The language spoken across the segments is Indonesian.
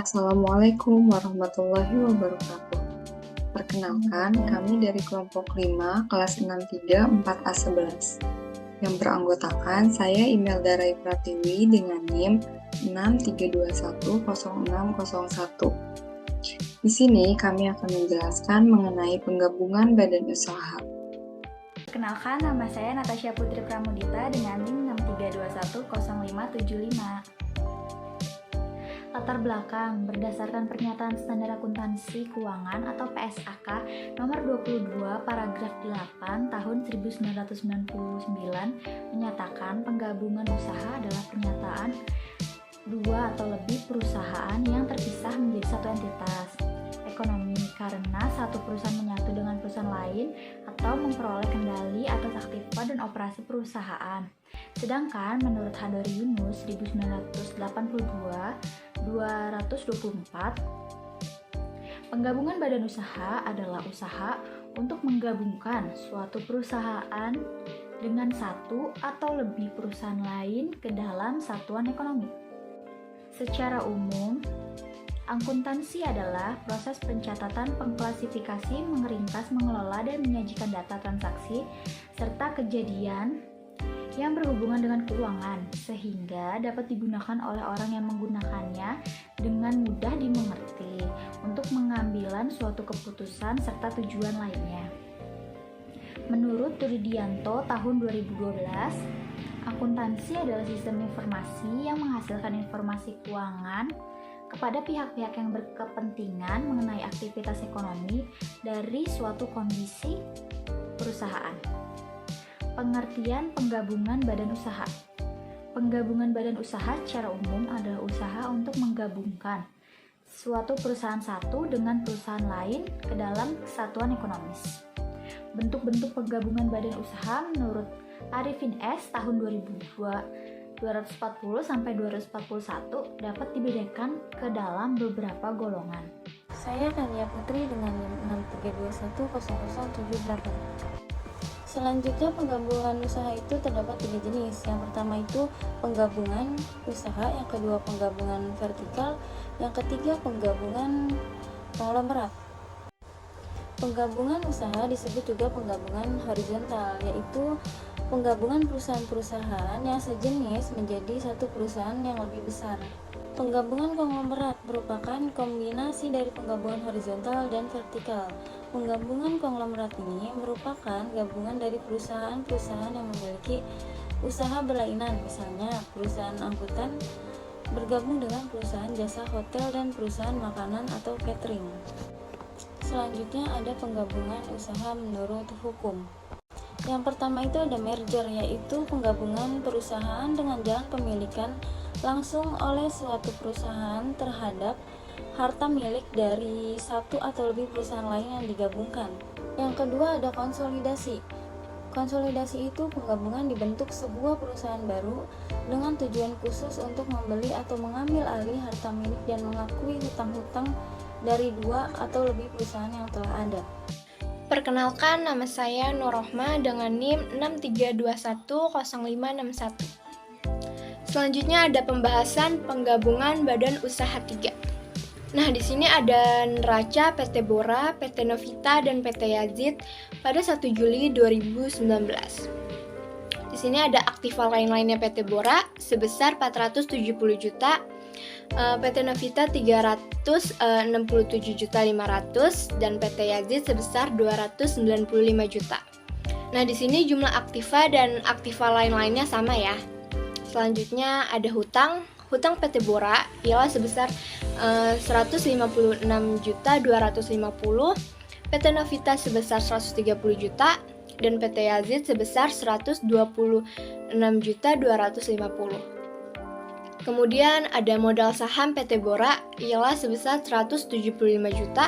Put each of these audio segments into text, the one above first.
Assalamualaikum warahmatullahi wabarakatuh. Perkenalkan, kami dari kelompok 5, kelas 63 4A11 yang beranggotakan saya Imelda Rai Pratiwi dengan NIM 63210601. Di sini kami akan menjelaskan mengenai penggabungan badan usaha. Perkenalkan, nama saya Natasha Putri Pramudita dengan NIM 63210575. Latar belakang, berdasarkan Pernyataan Standar Akuntansi Keuangan atau PSAK nomor 22 paragraf 8 tahun 1999 menyatakan penggabungan usaha adalah pernyataan dua atau lebih perusahaan yang terpisah menjadi satu entitas ekonomi karena satu perusahaan menyatu dengan perusahaan lain atau memperoleh kendali atas aktiva dan operasi perusahaan. Sedangkan menurut Hadori Yunus 1982-224, penggabungan badan usaha adalah usaha untuk menggabungkan suatu perusahaan dengan satu atau lebih perusahaan lain ke dalam satuan ekonomi. Secara umum, akuntansi adalah proses pencatatan, pengklasifikasi, mengeringkas, mengelola, dan menyajikan data transaksi serta kejadian yang berhubungan dengan keuangan, sehingga dapat digunakan oleh orang yang menggunakannya dengan mudah dimengerti untuk mengambilan suatu keputusan serta tujuan lainnya. Menurut Turidianto tahun 2012, akuntansi adalah sistem informasi yang menghasilkan informasi keuangan kepada pihak-pihak yang berkepentingan mengenai aktivitas ekonomi dari suatu kondisi perusahaan. Pengertian penggabungan badan usaha. Penggabungan badan usaha secara umum adalah usaha untuk menggabungkan suatu perusahaan satu dengan perusahaan lain ke dalam kesatuan ekonomis. Bentuk-bentuk penggabungan badan usaha menurut Arifin S. tahun 2002 240 sampai 241 dapat dibedakan ke dalam beberapa golongan. Saya Kania Putri dengan NIM 63210078. Selanjutnya, penggabungan usaha itu terdapat 3 jenis. Yang pertama itu penggabungan usaha, yang kedua penggabungan vertikal, yang ketiga penggabungan konglomerat. Penggabungan usaha disebut juga penggabungan horizontal, yaitu penggabungan perusahaan-perusahaan yang sejenis menjadi satu perusahaan yang lebih besar. Penggabungan konglomerat merupakan kombinasi dari penggabungan horizontal dan vertikal. Penggabungan konglomerat ini merupakan gabungan dari perusahaan-perusahaan yang memiliki usaha berlainan, misalnya perusahaan angkutan bergabung dengan perusahaan jasa hotel dan perusahaan makanan atau catering. Selanjutnya ada penggabungan usaha menurut hukum. Yang pertama itu ada merger, yaitu penggabungan perusahaan dengan jalan pemilikan langsung oleh suatu perusahaan terhadap harta milik dari satu atau lebih perusahaan lain yang digabungkan. Yang kedua ada konsolidasi. Konsolidasi itu penggabungan dibentuk sebuah perusahaan baru dengan tujuan khusus untuk membeli atau mengambil alih harta milik dan mengakui hutang-hutang dari dua atau lebih perusahaan yang telah ada. Perkenalkan, nama saya Nurrohma dengan NIM 63210561. Selanjutnya ada pembahasan penggabungan badan usaha 3. Nah, di sini ada neraca PT Bora, PT Novita, dan PT Yazid pada 1 Juli 2019. Di sini ada aktiva lain-lainnya PT Bora sebesar 470 juta, PT Novita 367.500 dan PT Yazid sebesar 295 juta. Nah, di sini jumlah aktiva dan aktiva lain-lainnya sama ya. Selanjutnya ada hutang PT Bora ialah sebesar 156.250, PT Novita sebesar 130 juta dan PT Yazid sebesar 126.250. Kemudian ada modal saham PT Bora ialah sebesar 175 juta,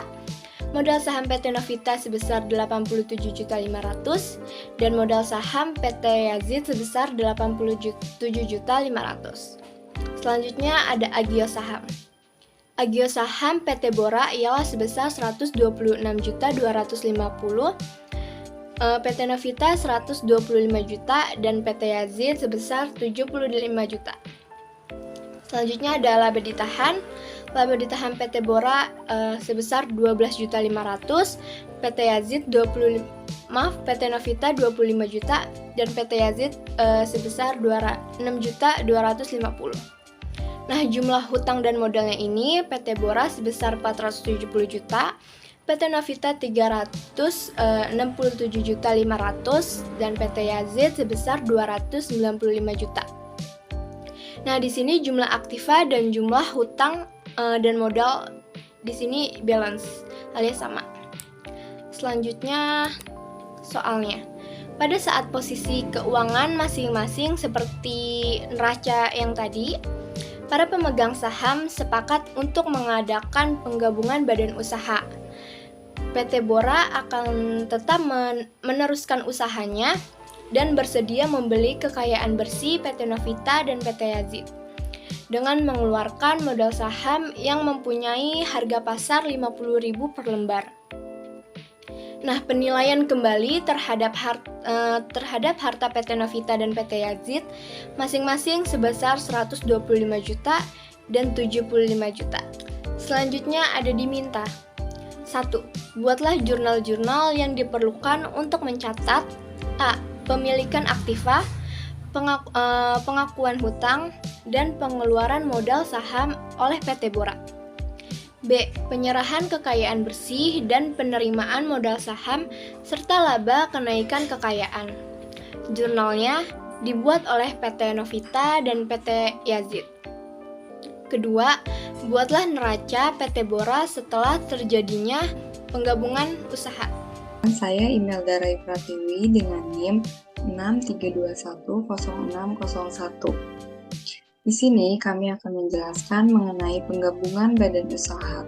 modal saham PT Novita sebesar 87.500 dan modal saham PT Yazid sebesar 87.500. Selanjutnya ada agio saham. Agio saham PT Bora ialah sebesar 126.250, PT Novita 125 juta dan PT Yazid sebesar 75 juta. Selanjutnya ada laba ditahan. Laba ditahan PT Bora sebesar 12.500.000, PT Yazid PT Novita 25 juta, dan PT Yazid sebesar 6.250.000. Nah, jumlah hutang dan modalnya ini PT Bora sebesar 470 juta, PT Novita 367.500.000, dan PT Yazid sebesar 295 juta. Nah, di sini jumlah aktiva dan jumlah hutang dan modal di sini balance alias sama. Selanjutnya soalnya. Pada saat posisi keuangan masing-masing seperti neraca yang tadi, para pemegang saham sepakat untuk mengadakan penggabungan badan usaha. PT Bora akan tetap meneruskan usahanya dan bersedia membeli kekayaan bersih PT Novita dan PT Yazid dengan mengeluarkan modal saham yang mempunyai harga pasar 50.000 per lembar. Nah, penilaian kembali terhadap harta PT Novita dan PT Yazid masing-masing sebesar 125 juta dan 75 juta. Selanjutnya ada diminta. 1. Buatlah jurnal-jurnal yang diperlukan untuk mencatat A. Pemilikan aktiva, pengakuan hutang, dan pengeluaran modal saham oleh PT Bora. B. Penyerahan kekayaan bersih dan penerimaan modal saham serta laba kenaikan kekayaan. Jurnalnya dibuat oleh PT Novita dan PT Yazid. Kedua, buatlah neraca PT Bora setelah terjadinya penggabungan usaha. Saya email Darai Pratiwi dengan NIM 63210601. Di sini kami akan menjelaskan mengenai penggabungan badan usaha.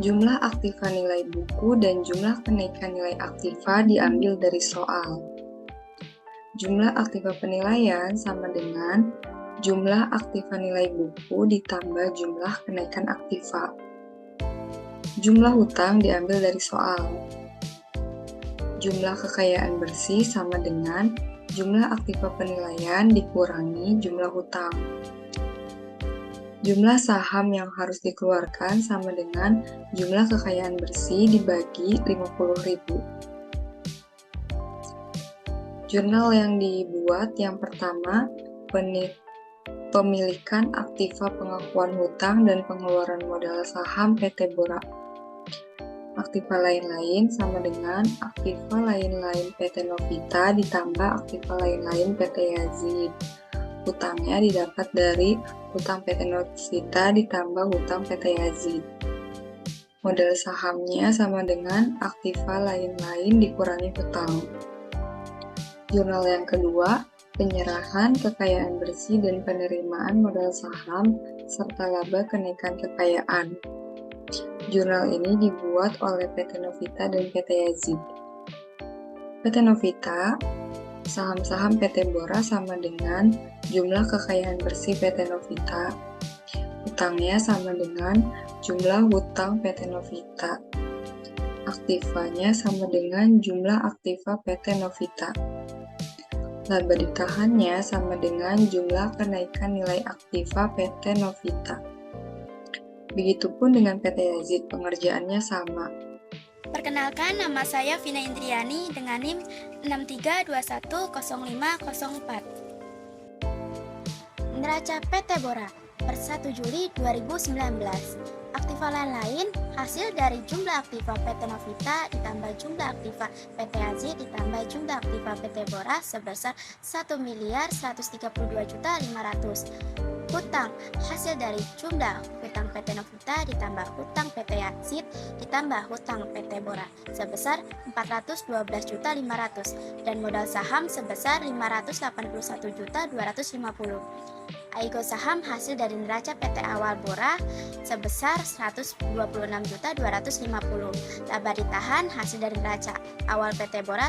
Jumlah aktiva nilai buku dan jumlah kenaikan nilai aktiva diambil dari soal. Jumlah aktiva penilaian sama dengan jumlah aktiva nilai buku ditambah jumlah kenaikan aktiva. Jumlah hutang diambil dari soal. Jumlah kekayaan bersih sama dengan jumlah aktiva penilaian dikurangi jumlah hutang. Jumlah saham yang harus dikeluarkan sama dengan jumlah kekayaan bersih dibagi 50.000. Jurnal yang dibuat yang pertama, pemilikan aktiva pengakuan hutang dan pengeluaran modal saham PT Bora. Aktiva lain-lain sama dengan aktiva lain-lain PT Novita ditambah aktiva lain-lain PT Yazid. Hutangnya didapat dari hutang PT Novita ditambah hutang PT Yazid. Modal sahamnya sama dengan aktiva lain-lain dikurangi hutang. Jurnal yang kedua, penyerahan kekayaan bersih dan penerimaan modal saham serta laba kenaikan kekayaan. Jurnal ini dibuat oleh PT Novita dan PT Yazid. PT Novita, saham-saham PT Bora sama dengan jumlah kekayaan bersih PT Novita. Hutangnya sama dengan jumlah hutang PT Novita. Aktivanya sama dengan jumlah aktiva PT Novita. Laba ditahannya sama dengan jumlah kenaikan nilai aktiva PT Novita. Begitupun dengan PT Yazid, pengerjaannya sama. Perkenalkan, nama saya Vina Indriani dengan NIM 63210504. Neraca PT Bora per 1 Juli 2019. Aktiva lain-lain hasil dari jumlah aktiva PT Novita ditambah jumlah aktiva PT Yazid ditambah jumlah aktiva PT Bora sebesar 1.132.500.000. Hutang hasil dari jumlah hutang PT Novita ditambah hutang PT Yazid ditambah hutang PT Bora sebesar 412.500.000 dan modal saham sebesar 581.250.000. Aigo saham hasil dari neraca PT Awal Bora sebesar 126.250.000. Laba ditahan hasil dari neraca Awal PT Bora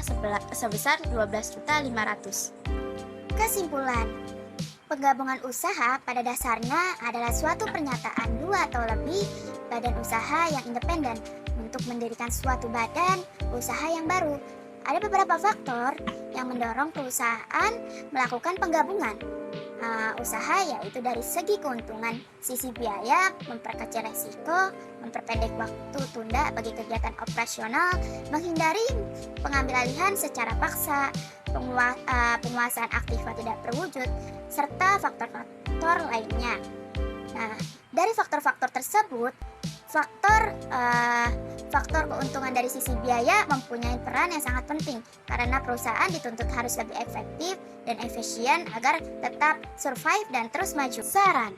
sebesar 12.500.000. Kesimpulan, penggabungan usaha pada dasarnya adalah suatu pernyataan dua atau lebih badan usaha yang independen untuk mendirikan suatu badan usaha yang baru. Ada beberapa faktor yang mendorong perusahaan melakukan penggabungan. usaha, yaitu dari segi keuntungan. Sisi biaya, memperkecil resiko, memperpendek waktu tunda bagi kegiatan operasional, menghindari pengambil alihan secara paksa, penguasaan aktiva tidak terwujud, serta faktor-faktor lainnya. Nah, dari faktor-faktor tersebut, faktor keuntungan dari sisi biaya mempunyai peran yang sangat penting karena perusahaan dituntut harus lebih efektif dan efisien agar tetap survive dan terus maju. Saran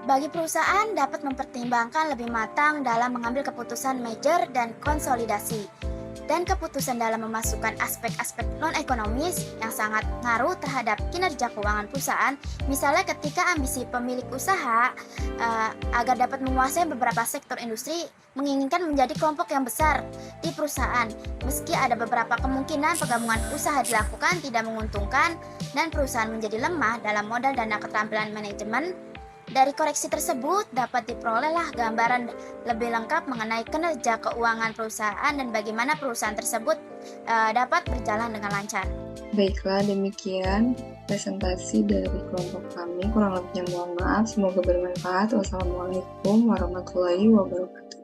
bagi perusahaan dapat mempertimbangkan lebih matang dalam mengambil keputusan merger dan konsolidasi, dan keputusan dalam memasukkan aspek-aspek non-ekonomis yang sangat ngaruh terhadap kinerja keuangan perusahaan, misalnya ketika ambisi pemilik usaha agar dapat menguasai beberapa sektor industri menginginkan menjadi kelompok yang besar di perusahaan, meski ada beberapa kemungkinan penggabungan usaha dilakukan tidak menguntungkan dan perusahaan menjadi lemah dalam modal dan keterampilan manajemen. Dari koreksi tersebut dapat diperolehlah gambaran lebih lengkap mengenai kinerja keuangan perusahaan dan bagaimana perusahaan tersebut dapat berjalan dengan lancar. Baiklah, demikian presentasi dari kelompok kami. Kurang lebihnya mohon maaf, semoga bermanfaat. Wassalamualaikum warahmatullahi wabarakatuh.